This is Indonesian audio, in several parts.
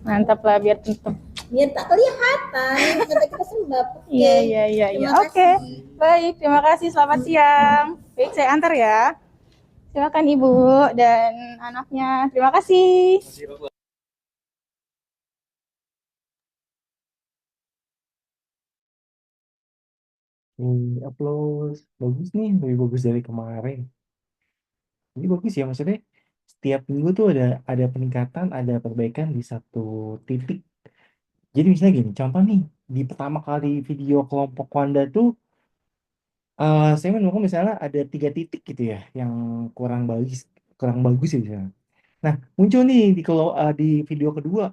Mantap lah biar tutup. Biar tak kelihatan kata kita sembab. Iya, iya, iya, iya. Terima Oke. kasih. Baik, terima kasih. Selamat siang. Baik, saya antar ya. Silakan Ibu dan anaknya. Terima kasih. Upload bagus nih, lebih bagus dari kemarin. Ini bagus ya, maksudnya setiap minggu tuh ada peningkatan, ada perbaikan di satu titik. Jadi misalnya gini, contoh nih, di pertama kali video kelompok Wanda tuh, saya menemukan misalnya ada 3 titik gitu ya, yang kurang bagus ya misalnya. Nah, muncul nih di video kedua,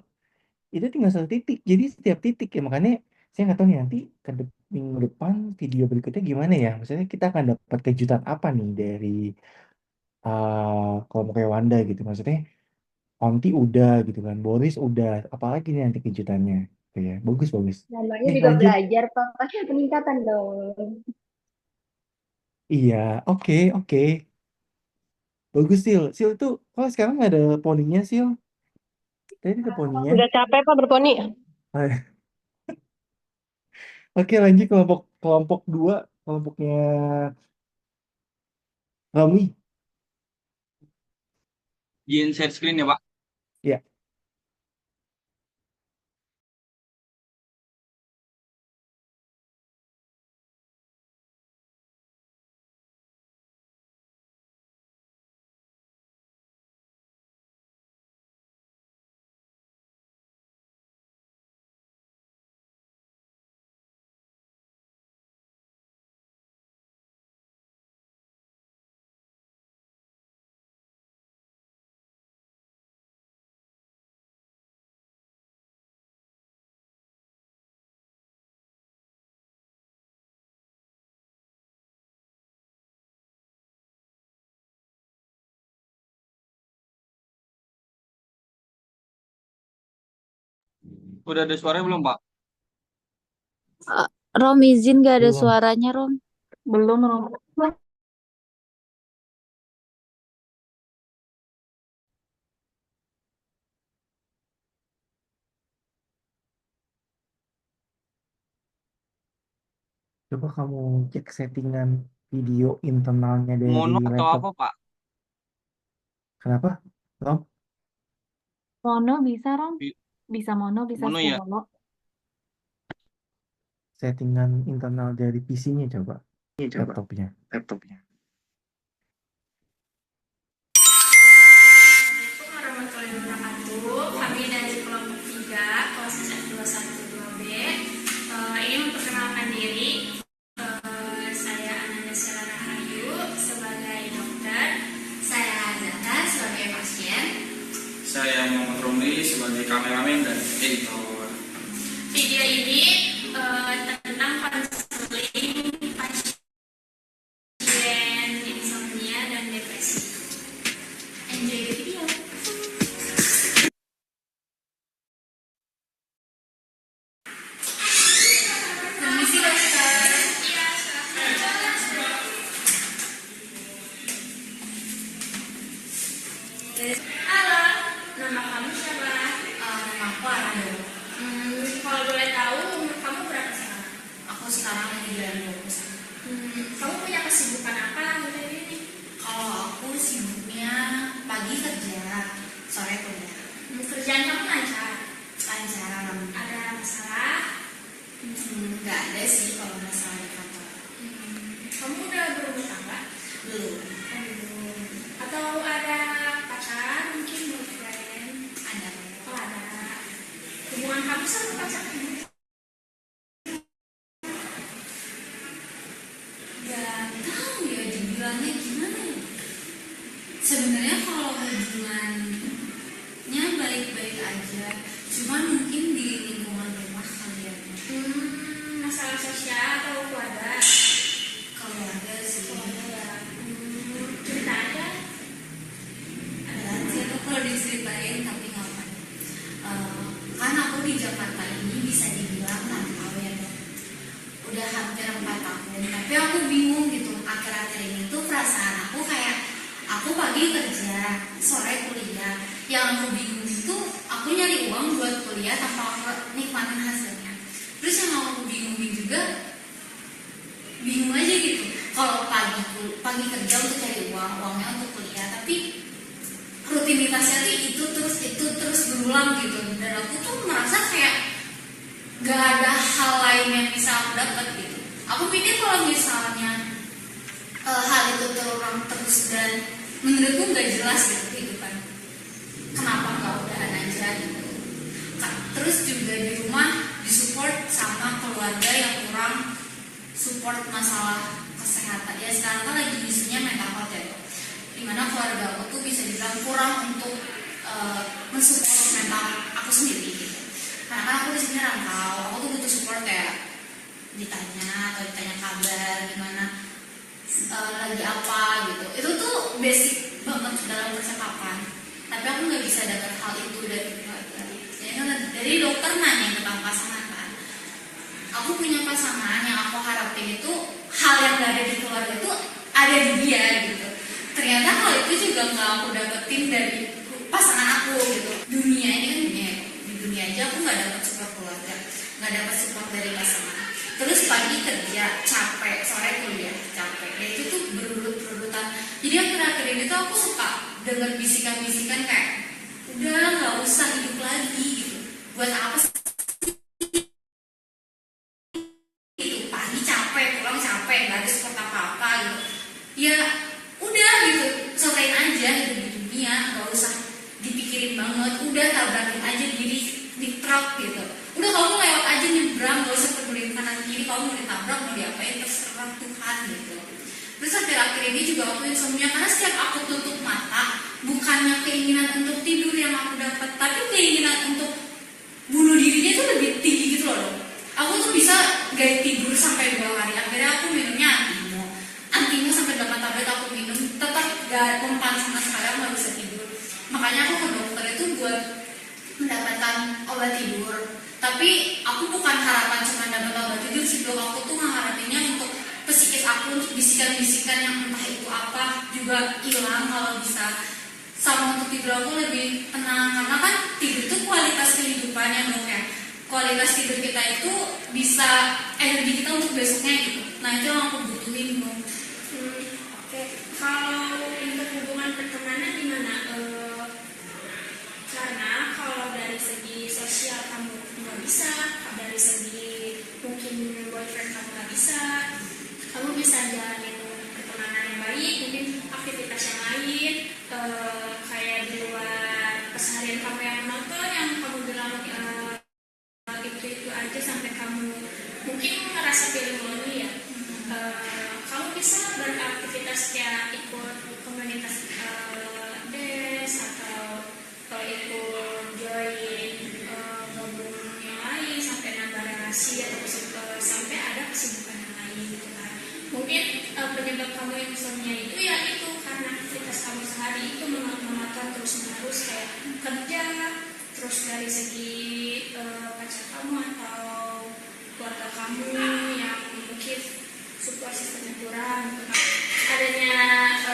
itu tinggal 1 titik. Jadi setiap titik ya, makanya saya nggak tahu nih nanti minggu depan video berikutnya gimana ya. Maksudnya kita akan dapat kejutan apa nih dari kelompok kayak Wanda gitu. Maksudnya Onti udah gitu kan, Boris udah, apalagi nih nanti kejutannya. Gitu ya, bagus bagus. Namanya juga Lanjut. belajar, Pak. Pasti ada peningkatan dong. Iya, oke oke. Bagus Sil. Sil tuh, kok sekarang nggak ada poninya Sil? Tadi ada poninya. Udah capek Pak berponi. Oke, lanjut kelompok kelompok dua, kelompoknya Rami. Izin share screen ya, Pak. Ya, Udah ada suaranya belum, Pak? Rom izin gak ada belum. suaranya Rom. Belum, Rom. Coba kamu cek settingan video internalnya dari Mono atau laptop. apa, Pak? Kenapa? Rom? Mono bisa, Rom. Vi- Bisa mono, bisa Mono ya. stereo. Settingan internal dari PC-nya coba. Laptopnya. Assalamualaikum warahmatullahi wabarakatuh. Kami dari kelompok 3, kelas F212B, ingin memperkenalkan diri. Saya Ananda Sela Rahayu sebagai dokter. Saya Zata sebagai pasien. Saya Muhammad Romli sebagai kameramen dan editor. Video ini tentang konseling pasien insomnia dan depresi. Enjoy the video. Permisi dokter. Iya, halo, nama kamu siapa? Nama aku Arado. Kalau boleh tahu umur kamu berapa sekarang? Aku sekarang lagi jalan 21. Kamu punya kesibukan apa akhir ini? Kalau aku sibuknya pagi kerja, sore kuliah. Kerjaan kamu lancar? Lancar. Ada masalah? Nggak ada sih kalau masalah di kantor. Kamu udah berumah tangga? Belum. Belum. Atau ada pacar mungkin boyfriend? Ada. Oh ada. Hubungan kamu sama pacar kamu? Gak tahu ya dibilangnya gimana ya. Sebenarnya kalau hubungannya baik-baik aja, cuman mungkin di lingkungan rumah kali ya. Masalah sosial atau keluarga? Keluarga sih. Keluarga. Cerita aja. Ada sih tuh kalau diceritain tapi nggak apa. Kan aku di Jakarta ini bisa dibilang rantau ya dok. Udah hampir 4 tahun, tapi aku bingung gitu. Akhir-akhir ini tuh perasaan aku kayak aku pagi kerja, sore kuliah. Yang aku bingung itu aku nyari uang buat kuliah tanpa aku nikmatin hasilnya. Terus yang aku bingung juga, bingung aja gitu. Kalau pagi kerja untuk cari uangnya untuk kuliah, tapi rutinitasnya itu terus berulang gitu. Dan aku tuh merasa kayak gak ada hal lain yang bisa aku dapat gitu. Aku pikir kalau misalnya hal itu terulang terus dan menurutku gak jelas gitu kehidupan, kenapa gak udahan aja gitu. Terus juga di rumah disupport sama keluarga yang kurang support masalah kesehatan. Ya sekarang kan lagi isunya mental health ya, dimana keluarga aku tuh bisa dibilang kurang untuk mensupport mental aku sendiri gitu. Karena kan aku di sini rantau, aku tuh butuh support kayak ditanya kabar gimana, lagi apa gitu. Itu tuh basic banget dalam percakapan. Tapi aku nggak bisa dapat hal itu dari keluarga. Dari dokter nanya tentang pasangan kan. Aku punya pasangan yang aku harapin itu hal yang gak ada di keluarga itu ada di dia gitu. Ternyata hal itu juga nggak aku dapetin dari pasangan aku gitu. Dunia ini kan dunia, di dunia aja aku nggak dapat support keluarga, nggak dapat support dari pasangan. Terus pagi kerja capek, sore kuliah capek. Ya itu tuh berurutan. Jadi akhir-akhir ini tuh aku suka dengar bisikan-bisikan kayak udah nggak usah hidup lagi gitu. Buat apa sih? Itu pagi capek, pulang capek, nggak ada support apa-apa gitu. Ya udah gitu, selesaiin aja hidup di dunia, nggak usah dipikirin banget. Udah tabrakin aja diri di truk gitu. Udah kamu lewat aja nyebrang, nggak usah peduli kanan kiri. Kamu mau ditabrak mau diapain terserah Tuhan gitu. Terus akhir-akhir ini juga aku insomnia karena setiap aku tutup mata, bukannya keinginan untuk tidur yang aku dapat, tapi keinginan untuk bunuh dirinya itu lebih tinggi gitu loh. Aku tuh bisa gak tidur sampai 2 hari. Akhirnya aku minumnya antimo sampai 8 tablet aku minum, tetap gak mempan sama sekali, aku gak bisa tidur. Makanya aku ke dokter itu buat mendapatkan obat tidur. Tapi aku bukan harapan cuma dapat obat tidur sih, dok. Aku tuh mengharapinnya untuk psikis aku, untuk bisikan-bisikan yang entah itu apa juga hilang kalau bisa. Sama untuk tidur aku lebih tenang, karena kan tidur itu kualitas kehidupan yang dok ya. Kualitas tidur kita itu bisa energi kita untuk besoknya gitu. Nah itu yang aku butuhin dok. Oke, kalau untuk hubungan pertemanan gimana? Karena kalau dari segi sosial kamu nggak bisa, dari segi mungkin boyfriend kamu nggak bisa, kamu bisa jalanin pertemanan yang baik, mungkin aktivitas yang lain, kayak di luar keseharian kamu yang monoton, yang kamu bilang itu aja sampai kamu mungkin ngerasa pilih lonely ya. Kamu bisa beraktivitas kayak ikut komunitas dance atau ikut join gabung yang lain sampai nambah relasi atau sampai ada kesibukan yang lain gitu kan. Mungkin penyebab kamu yang insomnia itu ya itu karena aktivitas kamu sehari itu monoton terus menerus kayak kerja, terus dari segi pacar kamu atau keluarga kamu yang mungkin support sistemnya kurang gitu kan. Adanya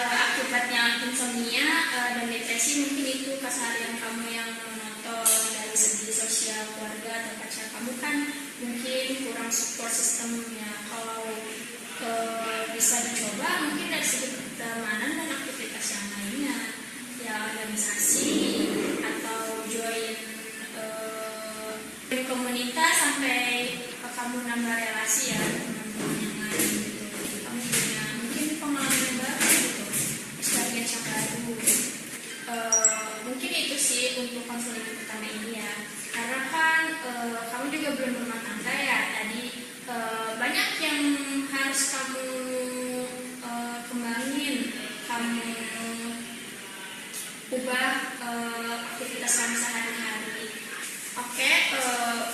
akibatnya insomnia dan depresi mungkin itu keseharian kamu yang monoton dari segi sosial keluarga atau pacar kamu kan mungkin kurang support sistemnya. Kalau bisa dicoba mungkin dari segi pertemanan dan aktivitas yang lainnya ya, organisasi atau join komunitas sampai kamu nambah relasi ya teman-teman yang lain gitu. Kamu punya mungkin pengalaman baru gitu, experience yang baru. Mungkin itu sih untuk konseling pertama ini ya, karena kan kamu juga belum berumah tangga ya tadi. Banyak yang harus kamu kembangin, kamu ubah aktivitas kamu sehari-hari. Oke,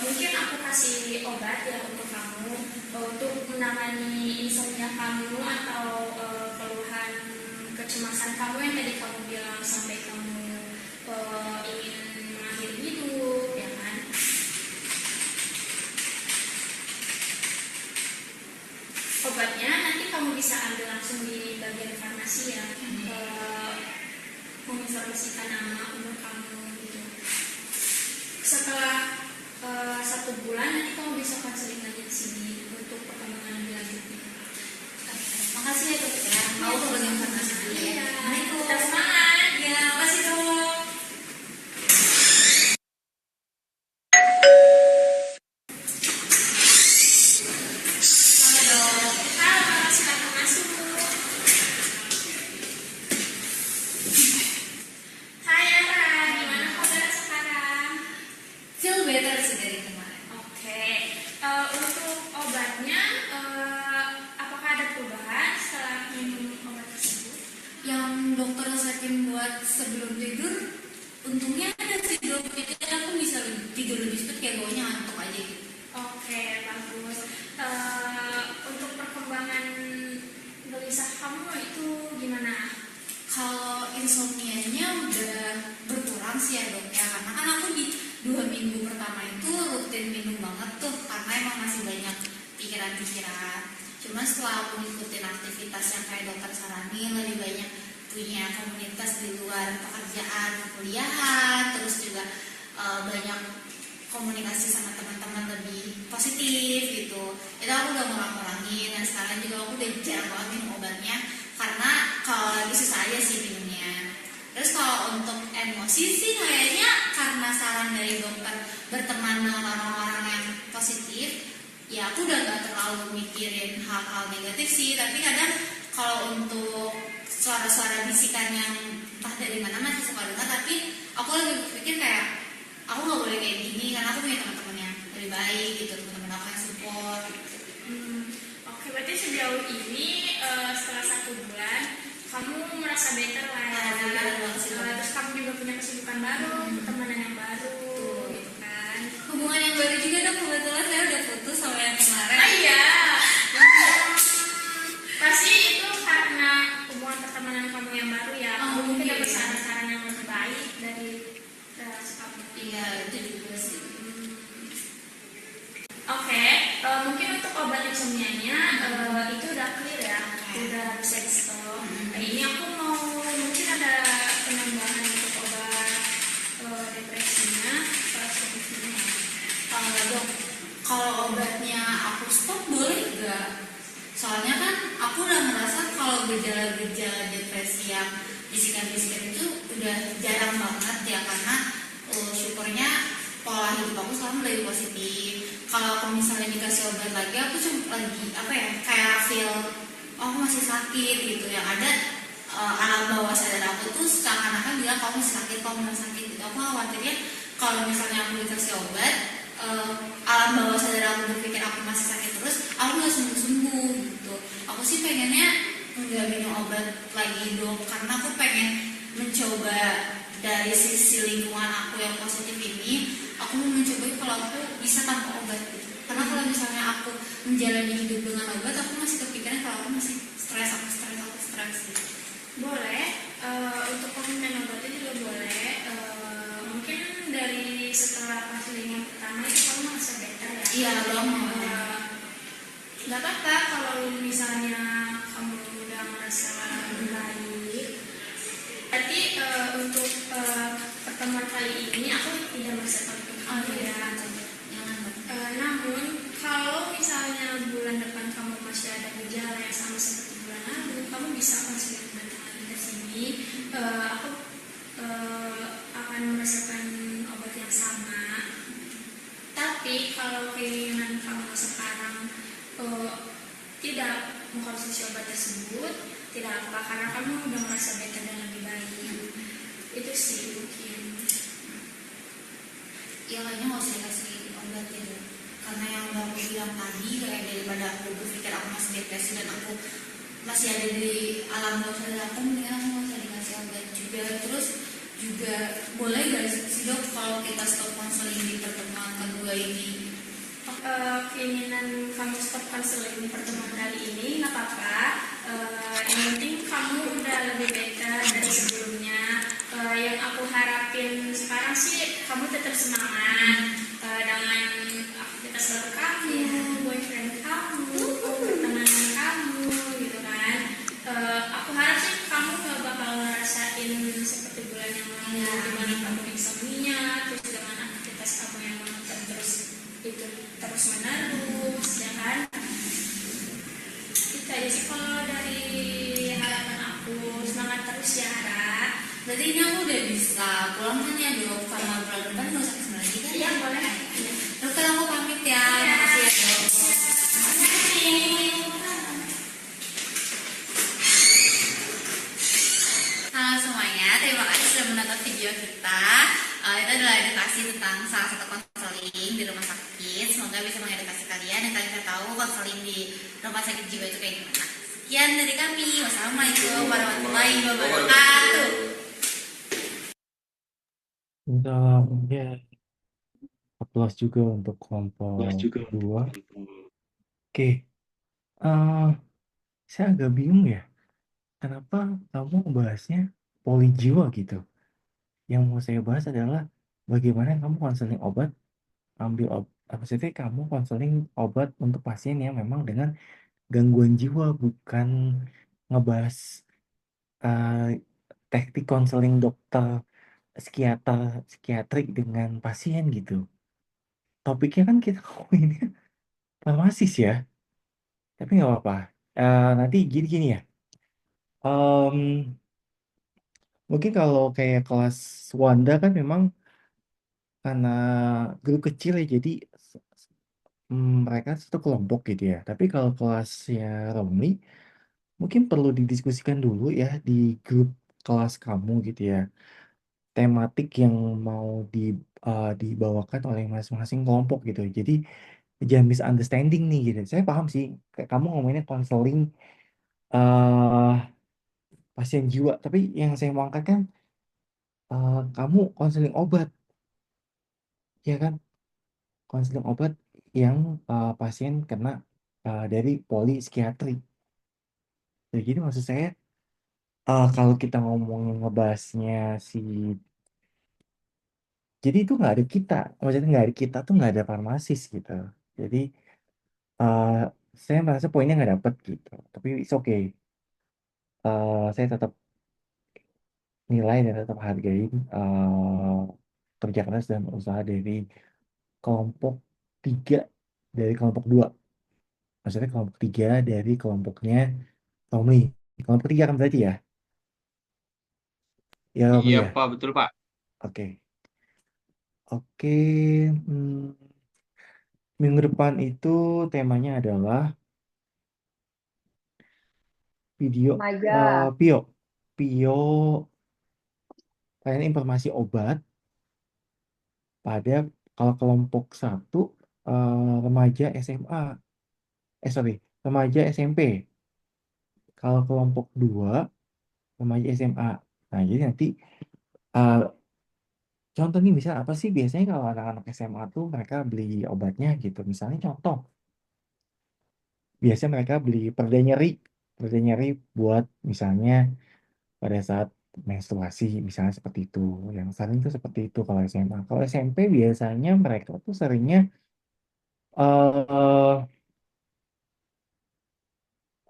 mungkin aku kasih obat ya untuk kamu untuk menangani insomnia kamu atau keluhan kecemasan kamu yang tadi kamu bilang sampai kamu ingin mengakhiri hidup ya kan. Obatnya nanti kamu bisa ambil langsung di bagian farmasi ya, menginformasikan nama umur kamu gitu. Setelah 1 bulan nanti kamu bisa konseling lagi di sini untuk perkembangan lebih lanjutnya. Makasih ya dok ya. Mau tolong informasi dulu ya. Assalamualaikum. Tetap semangat. Ya, makasih dok. Halo dok. Halo, silakan masuk. Hai Ara, gimana kabar sekarang? Feel better sih dari kemarin. Oke, untuk obatnya, apakah ada perubahan setelah minum obat tersebut? Yang dokter resepin buat sebelum tidur, untungnya ada sih dok. Jadi aku bisa tidur lebih cepat, kayak bawahnya ngantuk aja gitu. Oke, bagus. Untuk perkembangan gelisah kamu itu gimana? Kalau insomnia-nya udah berkurang sih ya dok ya, karena kan aku di 2 minggu pertama itu rutin minum banget tuh, karena emang masih banyak pikiran-pikiran. Cuman setelah aku ngikutin aktivitas yang kayak dokter saranin, lebih banyak punya komunitas di luar pekerjaan, kuliahan, terus juga banyak komunikasi sama teman-teman lebih positif gitu. Itu aku udah ngurang-ngurangin, dan sekarang juga aku udah jarang banget minum obatnya, karena kalau lagi susah aja sih minumnya. Terus kalau untuk emosi sih kayaknya karena saran dari dokter berteman dengan orang-orang yang positif, ya aku udah gak terlalu mikirin hal-hal negatif sih. Tapi kadang kalau untuk suara-suara bisikan yang entah dari mana masih suka dengar, tapi aku lagi berpikir kayak aku gak boleh kayak gini, karena aku punya teman-teman yang lebih baik gitu, teman-teman aku yang support gitu. Oke, berarti sejauh ini setelah 1 bulan kamu merasa better lah ya. Alhamdulillah, banget sih, Dok. Terus kamu juga punya kesibukan baru, pertemanan yang baru, gitu kan? Hubungan yang baru juga dong, kebetulan saya udah putus sama yang kemarin. Ah iya, pasti itu karena hubungan pertemanan kamu yang baru ya. Kamu mungkin dapat Iya. saran-saran yang lebih baik dari relasi kamu. Iya, itu juga sih. Oke, mungkin untuk obat insomnia-nya itu udah clear ya, udah bisa di stop. Ini aku mau mungkin ada penambahan untuk obat depresinya, sedikitnya. Dok, kalau obatnya aku stop boleh nggak? Soalnya kan aku udah merasa kalau gejala-gejala depresi yang bisikan-bisikan itu udah jarang banget ya, karena syukurnya pola hidup aku selalu lebih positif. Kalau misalnya dikasih obat lagi, aku cuma lagi kayak feel aku masih sakit gitu. Yang ada alam bawah sadar aku tuh seakan-akan bilang kamu masih sakit gitu. Aku khawatirnya kalau misalnya aku dikasih obat, alam bawah sadar aku berpikir aku masih sakit terus, aku nggak sembuh gitu. Aku sih pengennya nggak minum obat lagi dok, karena aku pengen mencoba dari sisi lingkungan aku yang positif ini. Aku mau mencoba kalau aku bisa tanpa obat gitu. Karena kalau misalnya aku menjalani hidup dengan obat, aku masih kepikiran kalau aku masih stres gitu. Boleh, untuk komitmen obatnya juga boleh. Mungkin dari setelah konseling yang pertama itu kamu merasa better ya? Iya dong. Gak apa-apa kalau misalnya kamu udah merasa lebih baik. Berarti untuk pertemuan kali ini aku tidak merasa takut ya. Namun kalau misalnya bulan depan kamu masih ada gejala yang sama seperti bulan lalu, kamu bisa konseling datang lagi ke sini. Aku akan merasakan obat yang sama. Tapi kalau keinginan kamu sekarang tidak mengkonsumsi obat tersebut, tidak apa, karena kamu udah merasa better dan lebih baik. Itu sih mungkin. Ya kayaknya nggak usah kasih obat ya dok. Karena yang udah aku bilang tadi, kayak daripada aku berpikir aku masih depresi dan aku masih ada di alam bawah sadar aku, mendingan aku nggak usah dikasih obat juga. Terus juga boleh gak sih dok kalau kita stop konseling di pertemuan kedua ini? Keinginan kamu stop konseling di pertemuan kali ini nggak apa-apa. Yang penting kamu udah lebih better dari sebelumnya. Yang aku harapin sekarang sih kamu tetap semangat dengan aktivitas baru kamu, boyfriend kamu, pertemanan kamu, gitu kan. Aku harap sih kamu nggak bakal ngerasain seperti bulan yang lalu, dimana kamu insomnia, terus dengan aktivitas kamu yang monoton terus itu terus menerus, ya kan? Itu aja sih kalau dari harapan aku. Semangat terus ya, Ra. Berarti ini aku udah bisa pulang kan ya dok, sama bulan depan nggak usah kesana lagi kan? Iya, boleh. Iya. Dok kan aku pamit ya, Iya. makasih ya dok. Halo semuanya, terima kasih sudah menonton video kita. Itu adalah edukasi tentang salah satu konseling di rumah sakit. Semoga bisa mengedukasi kalian dan kalian bisa tahu konseling di rumah sakit jiwa itu kayak gimana. Sekian dari kami. Wassalamualaikum warahmatullahi wabarakatuh. Salam, ya. Aplaus juga untuk kelompok 2. Oke, eh saya agak bingung ya, kenapa kamu bahasnya poli jiwa gitu. Yang mau saya bahas adalah bagaimana kamu konseling obat, maksudnya kamu konseling obat untuk pasien yang memang dengan gangguan jiwa, bukan ngebahas eh, teknik konseling dokter psikiatrik dengan pasien gitu. Topiknya kan kita ngomonginnya farmasis ya, tapi nggak apa-apa. Nanti gini-gini ya. Em, Mungkin kalau kayak kelas Wanda kan memang karena grup kecil ya, jadi mereka satu kelompok gitu ya. Tapi kalau kelasnya Romli, mungkin perlu didiskusikan dulu ya di grup kelas kamu gitu ya. Tematik yang mau dibawakan oleh masing-masing kelompok gitu. Jadi jangan misunderstanding nih gitu. Saya paham sih, kayak kamu ngomonginnya konseling eh pasien jiwa, tapi yang saya mau angkat kan kamu konseling obat, ya kan? Konseling obat yang pasien kena dari poli psikiatri. Jadi maksud saya kalau kita ngomongin ngebahasnya si, jadi itu nggak ada kita, maksudnya nggak ada kita tuh nggak ada farmasis gitu. Jadi eh, saya merasa poinnya nggak dapet gitu. Tapi it's okay. Saya tetap nilai dan tetap hargain kerja keras dan usaha dari kelompok 3 dari kelompok 2. Maksudnya kelompok 3 dari kelompoknya Tommy. Kelompok 3 kan berarti ya? Ya Tommy Iya ya? Pak, betul Pak. Oke. Oke. hmm, Minggu depan itu temanya adalah video Remaja. Pio. Pio layanan informasi obat pada kalau kelompok 1 remaja SMA. Sorry, remaja SMP. Kalau kelompok 2 remaja SMA. Nah, jadi nanti eh, contoh nih, misal apa sih biasanya kalau anak-anak SMA tuh mereka beli obatnya gitu. Misalnya contoh, biasanya mereka beli perda nyeri buat misalnya pada saat menstruasi, misalnya seperti itu. Yang sering tuh seperti itu kalau SMA. Kalau SMP biasanya mereka tuh seringnya eh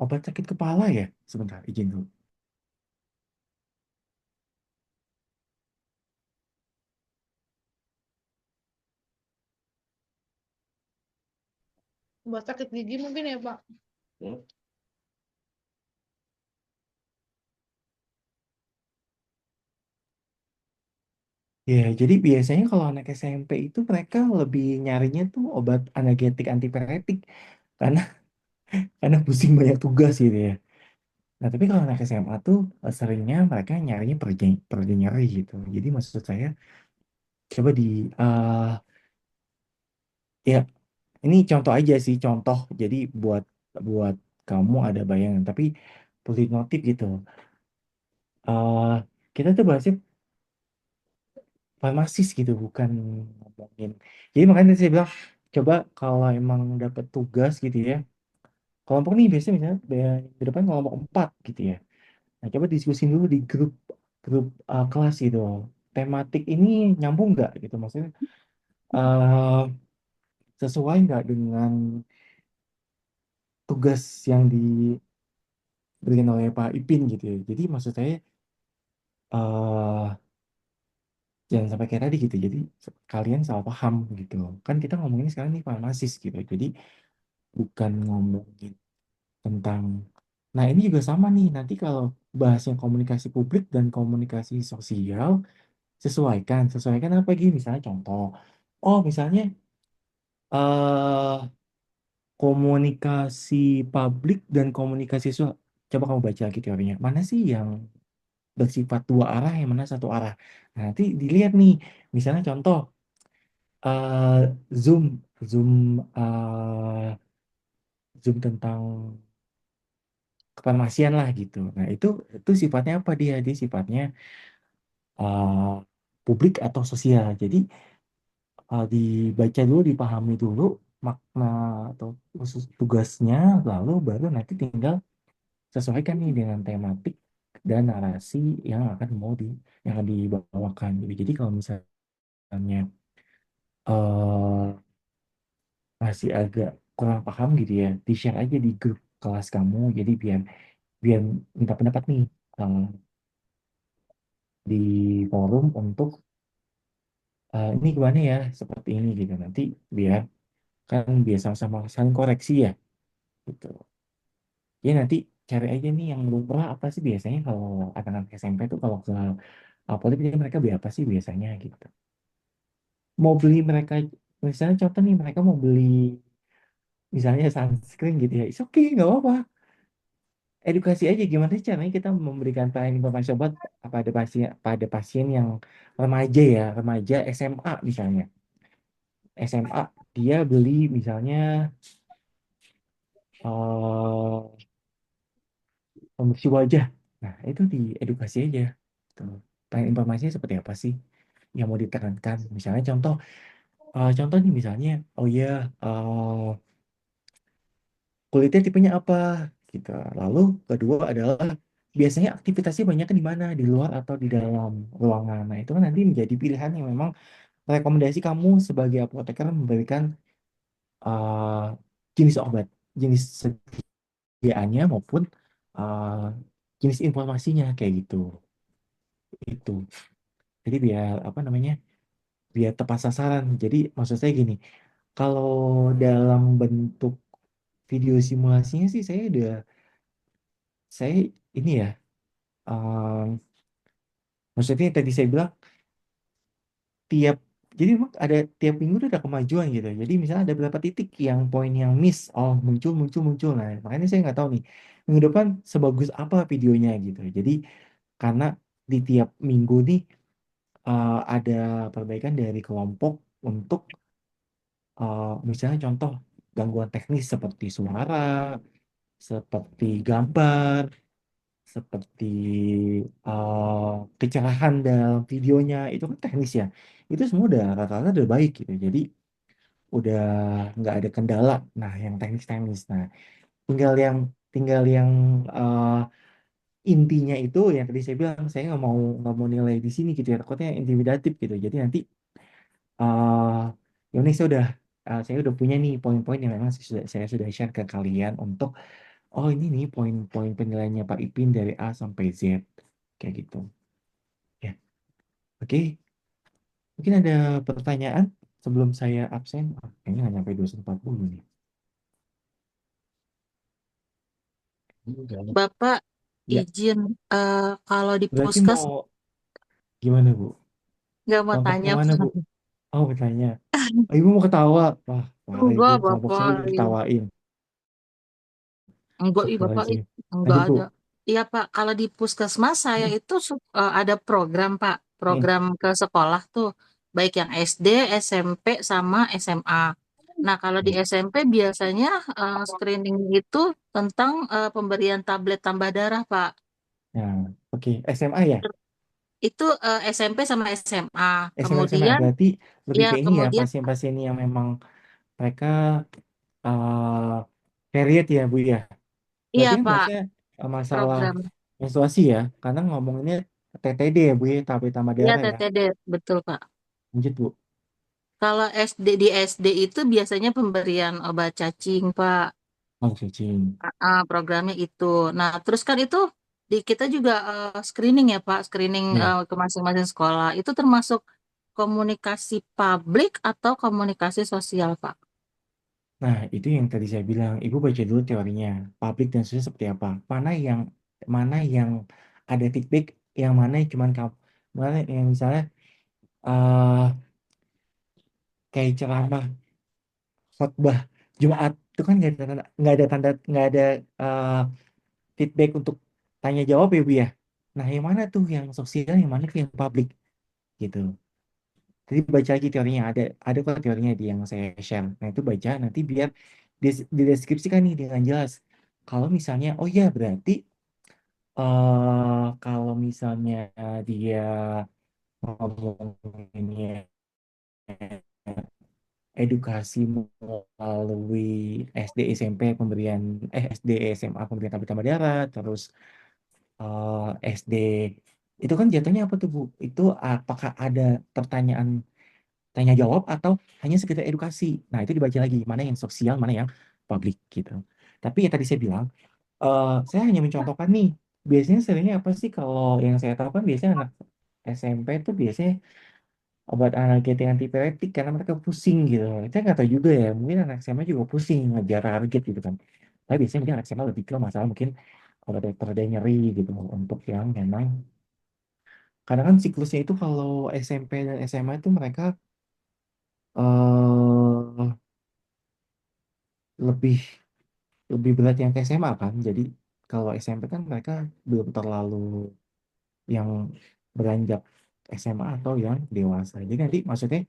obat sakit kepala ya. Sebentar, izin dulu. Buat sakit gigi mungkin ya, Pak. Ya, jadi biasanya kalau anak SMP itu mereka lebih nyarinya tuh obat analgetik antipiretik karena pusing banyak tugas gitu ya. Nah, tapi kalau anak SMA tuh seringnya mereka nyarinya perda nyeri gitu. Jadi maksud saya coba ya ini contoh aja sih, contoh. Jadi buat buat kamu ada bayangan, tapi perlu notif gitu. eh kita tuh bahasnya farmasis gitu, bukan ngomongin. Jadi makanya saya bilang coba kalau emang dapat tugas gitu ya. Kelompok nih biasanya misalnya di depan kelompok 4 gitu ya. Nah, coba diskusin dulu di grup grup kelas gitu. Tematik ini nyambung nggak gitu, maksudnya eh sesuai nggak dengan tugas yang diberikan oleh Pak Ipin gitu ya. Jadi maksud saya eh jangan sampai kayak tadi gitu. Jadi kalian salah paham gitu. Kan kita ngomongin sekarang nih farmasis gitu. Jadi bukan ngomongin tentang. Nah, ini juga sama nih. Nanti kalau bahasnya komunikasi publik dan komunikasi sosial, sesuaikan apa gini? Misalnya contoh, oh misalnya eh komunikasi publik dan komunikasi sosial. Coba kamu baca lagi teorinya. Mana sih yang bersifat dua arah, yang mana satu arah? Nah, nanti dilihat nih. Misalnya contoh, eh Zoom, Zoom, Zoom tentang kefarmasian lah gitu. Nah, itu sifatnya apa dia? Dia sifatnya eh, publik atau sosial. Jadi dibaca dulu, dipahami dulu makna atau khusus tugasnya, lalu baru nanti tinggal sesuaikan nih dengan tematik dan narasi yang akan yang akan dibawakan. Jadi kalau misalnya eh masih agak kurang paham gitu ya, di-share aja di grup kelas kamu. Jadi biar biar minta pendapat nih eh, di forum untuk ini gimana ya, seperti ini gitu. Nanti biar kan biar sama-sama saling koreksi ya gitu. Ya nanti cari aja nih yang lumrah apa sih biasanya kalau anak-anak SMP tuh kalau ke politik mereka beli apa sih biasanya gitu. Mau beli mereka, misalnya contoh nih mereka mau beli misalnya sunscreen gitu ya, it's okay, nggak apa-apa. Edukasi aja gimana sih caranya kita memberikan pelayanan informasi obat pada pasien yang remaja ya, remaja SMA misalnya. SMA dia beli misalnya eh pembersih wajah. Nah, itu diedukasi aja. Tuh. Pelayanan informasinya seperti apa sih yang mau ditekankan? Misalnya contoh nih misalnya, oh ya, kulitnya tipenya apa gitu. Lalu kedua adalah biasanya aktivitasnya banyaknya di mana, di luar atau di dalam ruangan. Nah, itu kan nanti menjadi pilihan yang memang rekomendasi kamu sebagai apoteker memberikan uh, jenis obat, jenis sediaannya maupun uh, jenis informasinya kayak gitu. Itu. Jadi biar apa namanya? Biar tepat sasaran. Jadi maksud saya gini, kalau dalam bentuk video simulasinya sih saya ini ya, um, maksudnya tadi saya bilang tiap jadi memang ada tiap minggu tuh ada kemajuan gitu. Jadi misalnya ada beberapa titik yang poin yang miss, oh muncul muncul muncul. Nah makanya saya nggak tahu nih minggu depan sebagus apa videonya gitu. Jadi karena di tiap minggu nih ada perbaikan dari kelompok untuk misalnya contoh gangguan teknis seperti suara, seperti gambar, seperti eh, kecerahan dalam videonya itu kan teknis ya, itu semua udah rata-rata udah baik gitu, jadi udah nggak ada kendala. Nah yang teknis-teknis, nah tinggal yang tinggal yang eh, intinya itu yang tadi saya bilang saya nggak mau nilai di sini gitu ya, takutnya intimidatif gitu. Jadi nanti eh ya ini saya udah punya nih poin-poin yang memang saya sudah share ke kalian untuk oh ini nih poin-poin penilaiannya Pak Ipin dari A sampai Z kayak gitu. Ya, oke. Mungkin ada pertanyaan sebelum saya absen. Kayaknya nggak nyampe 240 nih. Bapak Ya, izin kalau di berarti puskes mau gimana, Bu? nggak mau Kelompoknya tanya mana, Bu? Pak. Oh, bertanya. Oh, Ibu mau ketawa. Wah, parah Ibu. Enggak Kelompok saya Bapak, diketawain. enggak ih Bapak Astagfirullahaladzim. enggak Lanjut, Bu. ada. Iya Pak, kalau di puskesmas saya Hmm. itu ada program Pak, Hmm. program ke sekolah tuh, baik yang SD, SMP sama SMA. Nah kalau di SMP biasanya screening itu tentang pemberian tablet tambah darah Pak. Nah, oke. SMA ya? Itu SMP sama SMA. SMA. Kemudian Berarti lebih ya ke ini ya, kemudian pasien-pasien yang memang mereka uh, period ya, Bu ya? iya Berarti kan Pak, bahasnya masalah program. menstruasi ya, karena ngomonginnya TTD ya Bu ya, tablet tambah Iya darah ya. TTD, betul Pak. Lanjut Bu. Kalau di SD itu biasanya pemberian obat cacing Pak. Oh cacing. Programnya itu. Nah terus kan itu di kita juga screening ya Pak, screening Ya, ke masing-masing sekolah. Itu termasuk komunikasi publik atau komunikasi sosial, Pak? Nah, itu yang tadi saya bilang. Ibu baca dulu teorinya. Publik dan sosial seperti apa? Mana yang ada feedback, yang mana yang cuman kamu, mana yang misalnya eh kayak ceramah, khotbah Jumat itu kan nggak ada eh, feedback untuk tanya jawab ya Bu ya. Nah, yang mana tuh yang sosial, yang mana tuh yang publik gitu. Jadi baca lagi teorinya, ada kok teorinya di yang saya share. Nah, itu baca nanti biar dideskripsikan nih dengan jelas. Kalau misalnya, oh ya berarti kalau misalnya dia ngomonginnya edukasi melalui SD SMP pemberian SD SMA pemberian tablet tambah darah, terus SD itu kan jatuhnya apa tuh Bu? Itu apakah ada pertanyaan tanya jawab atau hanya sekedar edukasi? Nah, itu dibaca lagi mana yang sosial, mana yang publik gitu. Tapi ya tadi saya bilang, saya hanya mencontohkan nih. Biasanya seringnya apa sih kalau yang saya tahu kan biasanya anak SMP tuh biasanya obat analgetik antipiretik karena mereka pusing gitu. Saya nggak tahu juga ya, mungkin anak SMA juga pusing ngejar target gitu kan. Tapi biasanya mungkin anak SMA lebih ke masalah mungkin obat pereda nyeri gitu untuk yang memang karena kan siklusnya itu kalau SMP dan SMA itu mereka eh lebih lebih berat yang ke SMA kan. Jadi kalau SMP kan mereka belum terlalu yang beranjak SMA atau yang dewasa. Jadi nanti maksudnya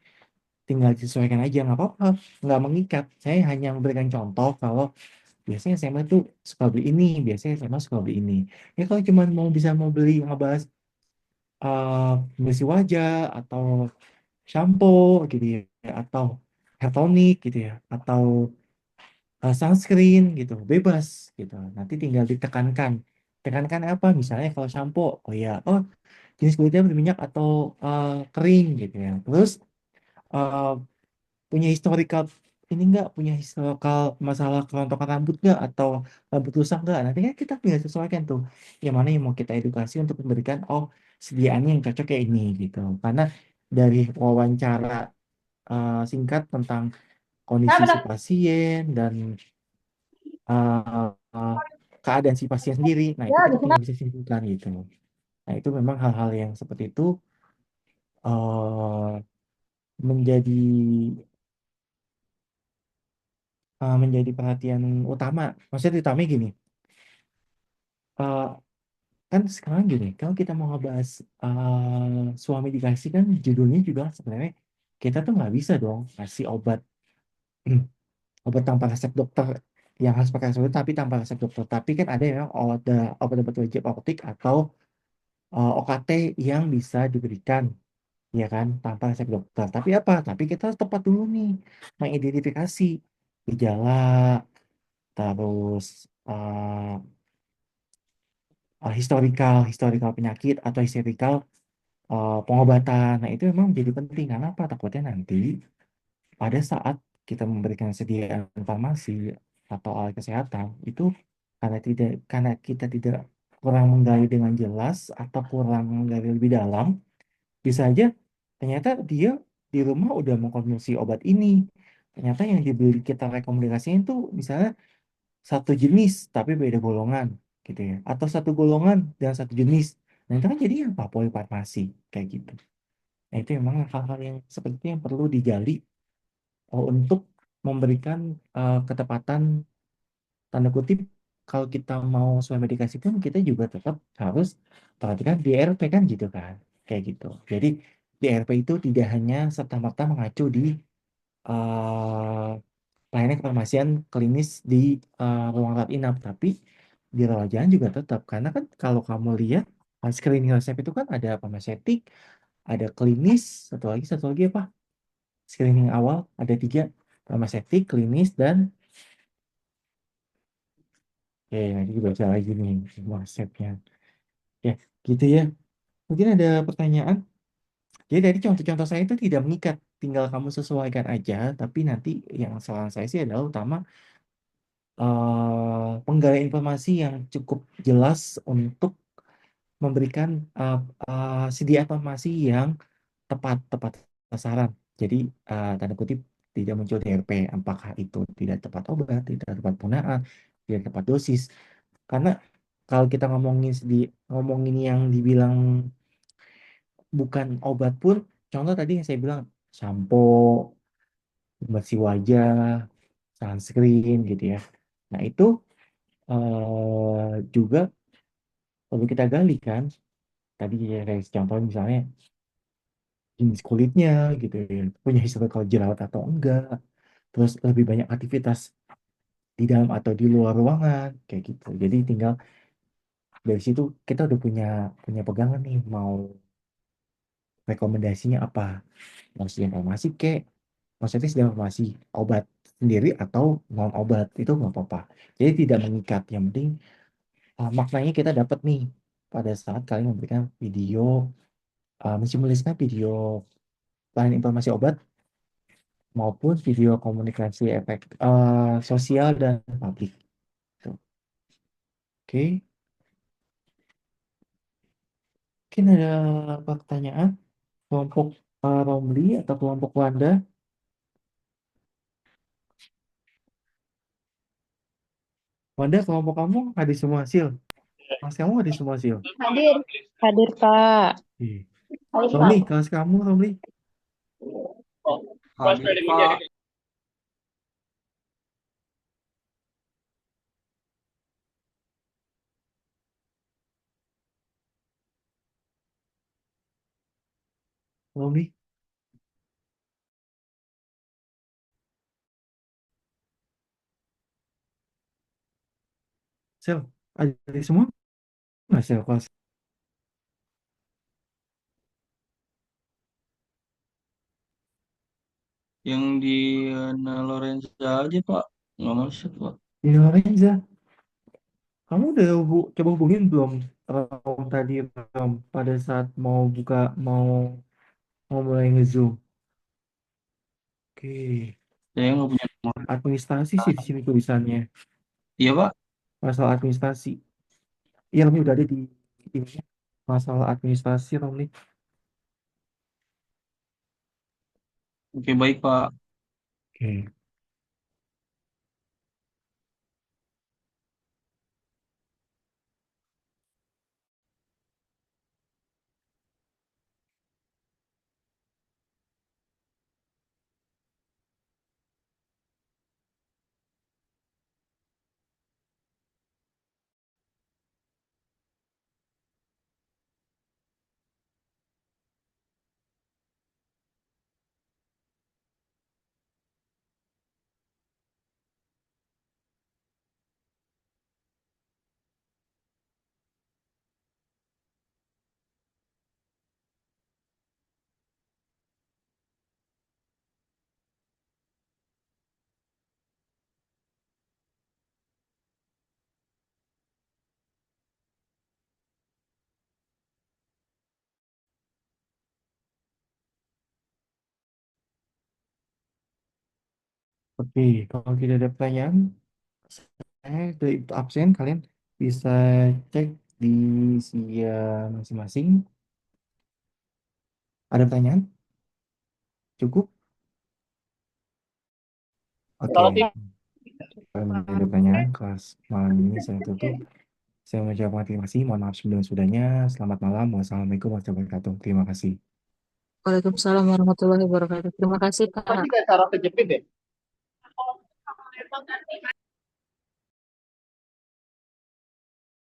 tinggal disesuaikan aja nggak apa-apa, nggak mengikat. Saya hanya memberikan contoh kalau biasanya SMA tuh suka beli ini, biasanya SMA suka beli ini. Ya kalau cuma mau beli ngebahas bersih wajah atau shampoo gitu ya, atau hair tonic gitu ya, atau sunscreen gitu, bebas gitu. Nanti tinggal ditekankan. Tekankan apa? Misalnya kalau shampoo, oh ya, oh jenis kulitnya berminyak atau kering gitu ya. Terus eh, punya historical ini enggak, punya historical masalah kerontokan rambut enggak atau rambut rusak enggak. Nanti kan kita tinggal sesuaikan tuh yang mana yang mau kita edukasi untuk memberikan oh sediaannya yang cocok kayak ini gitu. Karena dari wawancara singkat tentang kondisi si pasien dan uh, uh, keadaan si pasien sendiri. Nah, itu kita tinggal bisa simpulkan gitu. Nah, itu memang hal-hal yang seperti itu uh, menjadi menjadi perhatian utama. Maksudnya utamanya gini, uh, kan sekarang gini, kalau kita mau ngebahas suami dikasih kan judulnya juga sebenarnya kita tuh nggak bisa dong kasih obat obat tanpa resep dokter yang harus pakai resep dokter, tapi tanpa resep dokter. Tapi kan ada yang obat-obat wajib apotek atau OKT yang bisa diberikan, ya kan, tanpa resep dokter. Tapi apa? Tapi kita harus tepat dulu nih mengidentifikasi gejala, terus historical penyakit atau historical pengobatan. Nah, itu memang menjadi penting karena apa? Takutnya nanti pada saat kita memberikan sediaan farmasi atau alat kesehatan itu karena kita tidak kurang menggali dengan jelas atau kurang menggali lebih dalam, bisa aja ternyata dia di rumah udah mengkonsumsi obat ini. Ternyata yang dibeli kita rekomendasiin itu misalnya satu jenis tapi beda golongan gitu ya. Atau satu golongan dan satu jenis. Nah, itu kan jadi apa? Polifarmasi kayak gitu. Nah, itu memang hal-hal yang seperti itu yang perlu digali untuk memberikan ketepatan tanda kutip kalau kita mau sesuai medikasi pun kita juga tetap harus perhatikan DRP kan gitu kan kayak gitu. Jadi DRP itu tidak hanya serta-merta mengacu di eh, pelayanan kefarmasian klinis di ruang rawat inap, tapi di rawat jalan juga tetap karena kan kalau kamu lihat screening resep itu kan ada farmasetik, ada klinis, satu lagi apa? Screening awal ada 3, farmasetik, klinis, dan nanti dibaca lagi nih semua resepnya. Ya, gitu ya. Mungkin ada pertanyaan. Jadi dari contoh-contoh saya itu tidak mengikat, tinggal kamu sesuaikan aja. Tapi nanti yang saran saya sih adalah utama penggalian informasi yang cukup jelas untuk memberikan sedia informasi yang tepat sasaran. Jadi tanda kutip tidak muncul DRP, apakah itu tidak tepat obat, tidak tepat penggunaan, tidak tepat dosis. Karena kalau kita ngomongin yang dibilang bukan obat pun, contoh tadi yang saya bilang sampo, bersih wajah, sunscreen gitu ya. Nah itu juga perlu kita gali kan. Tadi ya kayak contoh misalnya jenis kulitnya gitu ya, punya historical jerawat atau enggak, terus lebih banyak aktivitas di dalam atau di luar ruangan kayak gitu. Jadi tinggal dari situ kita udah punya pegangan nih mau rekomendasinya apa, mau sedia farmasi kek, maksudnya sedia farmasi obat sendiri atau non obat itu nggak apa-apa. Jadi tidak mengikat, yang penting maknanya kita dapat nih pada saat kalian memberikan video, mensimulasikan video pelayanan informasi obat maupun video komunikasi efek sosial dan publik. Tuh. Oke, mungkin ada pertanyaan kelompok Romli atau kelompok Wanda. Wanda, kelompok kamu ada semua hasil. Mas kamu ada semua hasil. Hadir. Hadir, Kak. Iya. Hadir, Romli, Kak. kelas kamu Romli. Hadir Pak. Romli, Sel, ada semua nggak Sel kelas? Yang di Lorenza aja Pak, nggak masuk Pak. Di Lorenza, kamu udah coba hubungin belum Rom tadi Rom, pada saat mau buka mau mulai nge-Zoom? Oke, Saya nggak punya nomor. administrasi sih di sini tulisannya. Iya Pak. Masalah administrasi. Iya, Romli udah ada di ininya. Masalah administrasi, Romli. Oke baik Pak. Oke. Oke, kalau tidak ada pertanyaan, saya dari itu absen, kalian bisa cek di SIA masing-masing. Ada pertanyaan? Cukup? Oke. Kalau tidak ada pertanyaan, kelas malam ini saya tutup. Saya mengucapkan terima kasih. Mohon maaf sebelum-sebelumnya. Selamat malam. Wassalamualaikum warahmatullahi wabarakatuh. Terima kasih. Waalaikumsalam warahmatullahi wabarakatuh. Terima kasih, Kak. Cara kejepit ya?